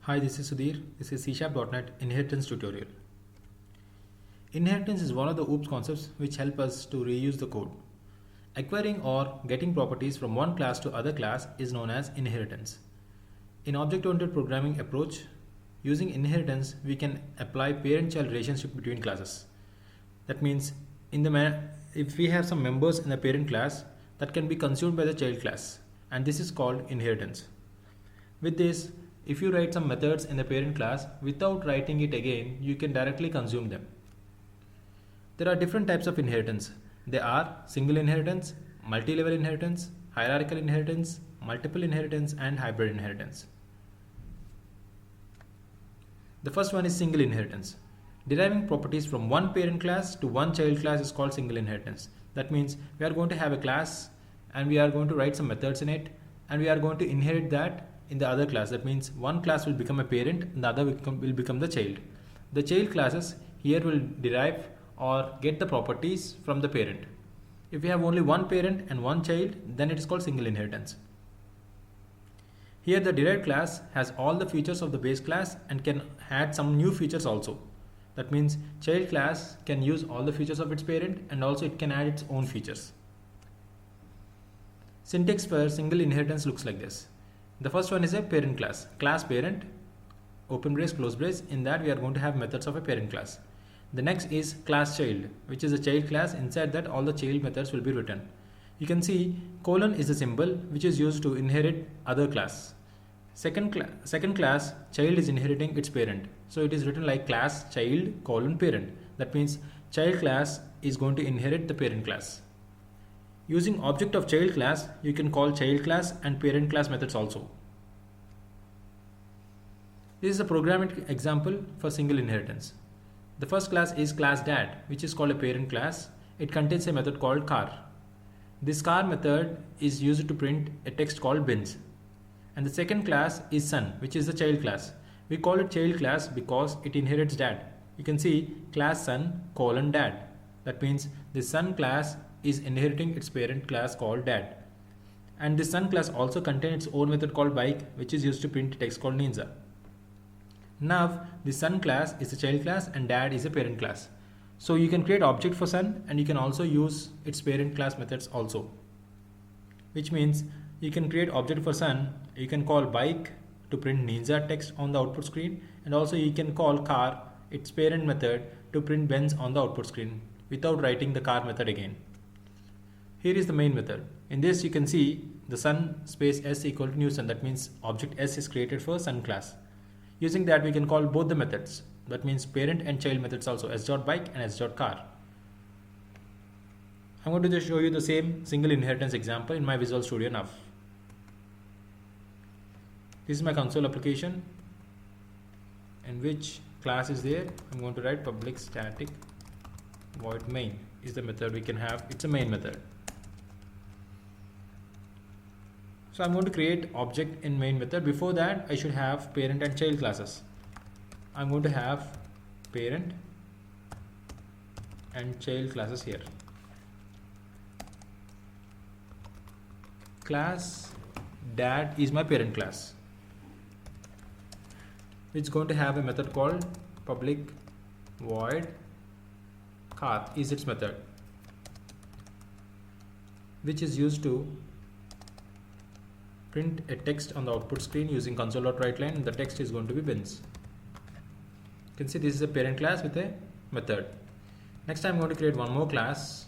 Hi, this is Sudhir. This is C#.NET Inheritance tutorial. Inheritance is one of the OOPS concepts which help us to reuse the code. Acquiring or getting properties from one class to other class is known as inheritance. In object-oriented programming approach, using inheritance, we can apply parent-child relationship between classes. That means if we have some members in the parent class that can be consumed by the child class, and this is called inheritance. With this, if you write some methods in the parent class without writing it again, you can directly consume them. There are different types of inheritance. They are single inheritance, multi-level inheritance, hierarchical inheritance, multiple inheritance, and hybrid inheritance. The first one is single inheritance. Deriving properties from one parent class to one child class is called single inheritance. That means we are going to have a class and we are going to write some methods in it and we are going to inherit that in the other class. That means one class will become a parent and the other will become the child. The child classes here will derive or get the properties from the parent. If we have only one parent and one child, then it is called single inheritance. Here the derived class has all the features of the base class and can add some new features also. That means child class can use all the features of its parent and also it can add its own features. Syntax for single inheritance looks like this. The first one is a parent class parent, open brace, close brace. In that we are going to have methods of a parent class. The next is class child, which is a child class. Inside that all the child methods will be written. You can see colon is a symbol which is used to inherit other class. Second class child is inheriting its parent. So it is written like class child colon parent. That means child class is going to inherit the parent class. Using object of child class, you can call child class and parent class methods also. This is a programming example for single inheritance. The first class is class dad, which is called a parent class. It contains a method called car. This car method is used to print a text called bins. And the second class is son, which is the child class. We call it child class because it inherits dad. You can see class son colon dad. That means the son class is inheriting its parent class called dad. And this son class also contains its own method called bike, which is used to print text called ninja. Now the son class is a child class and dad is a parent class. So you can create object for son and you can also use its parent class methods also. Which means you can create object for son, you can call bike to print ninja text on the output screen, and also you can call car, its parent method, to print Benz on the output screen without writing the car method again. Here is the main method. In this you can see the son space s equal to new son. That means object s is created for son class. Using that we can call both the methods. That means parent and child methods also, s.bike and s.car. I'm going to just show you the same single inheritance example in my Visual Studio now. This is my console application in which class is there. I'm going to write public static void main is the method we can have. It's a main method. So I'm going to create object in main method. Before that I should have parent and child classes. I'm going to have parent and child classes here. Class dad is my parent class. It's going to have a method called public void car is its method, which is used to print a text on the output screen using console.writeLine, and the text is going to be bins. You can see this is a parent class with a method. Next I'm going to create one more class.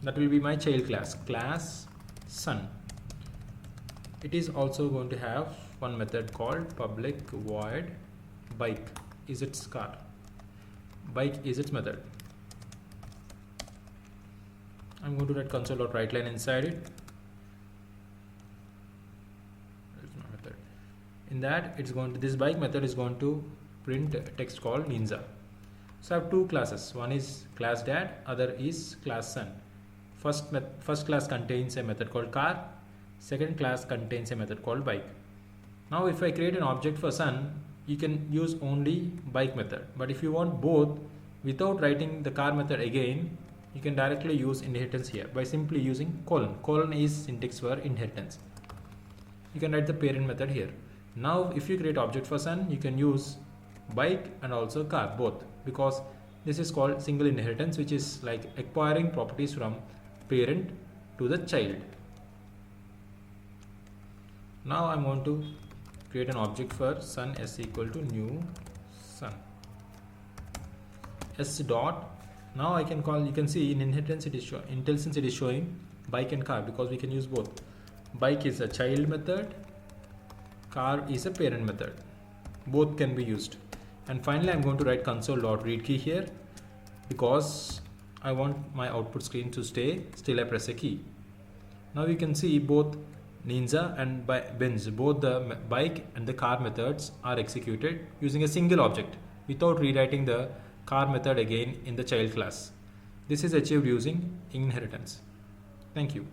That will be my child class, class son. It is also going to have one method called public void bike is its car. Bike is its method. I'm going to write console.writeLine inside it. There's no method. In that this bike method is going to print a text called ninja. So I have two classes. One is class dad, other is class son. First class contains a method called car. Second class contains a method called bike. Now if I create an object for son, you can use only bike method. But if you want both without writing the car method again, you can directly use inheritance here by simply using colon. Colon is syntax for inheritance. you can write the parent method here. Now if you create object for son, you can use bike and also car both, because this is called single inheritance, which is like acquiring properties from parent to the child. Now I'm going to create an object for son s equal to new son s dot. Now I can call, you can see in inheritance it is intelligence it is showing bike and car, because we can use both. Bike is a child method, car is a parent method, both can be used. And finally I'm going to write console.read key here, because I want my output screen to stay still I press a key. Now you can see both Ninja and Benz, both the bike and the car methods are executed using a single object without rewriting the car method again in the child class. This is achieved using inheritance. Thank you.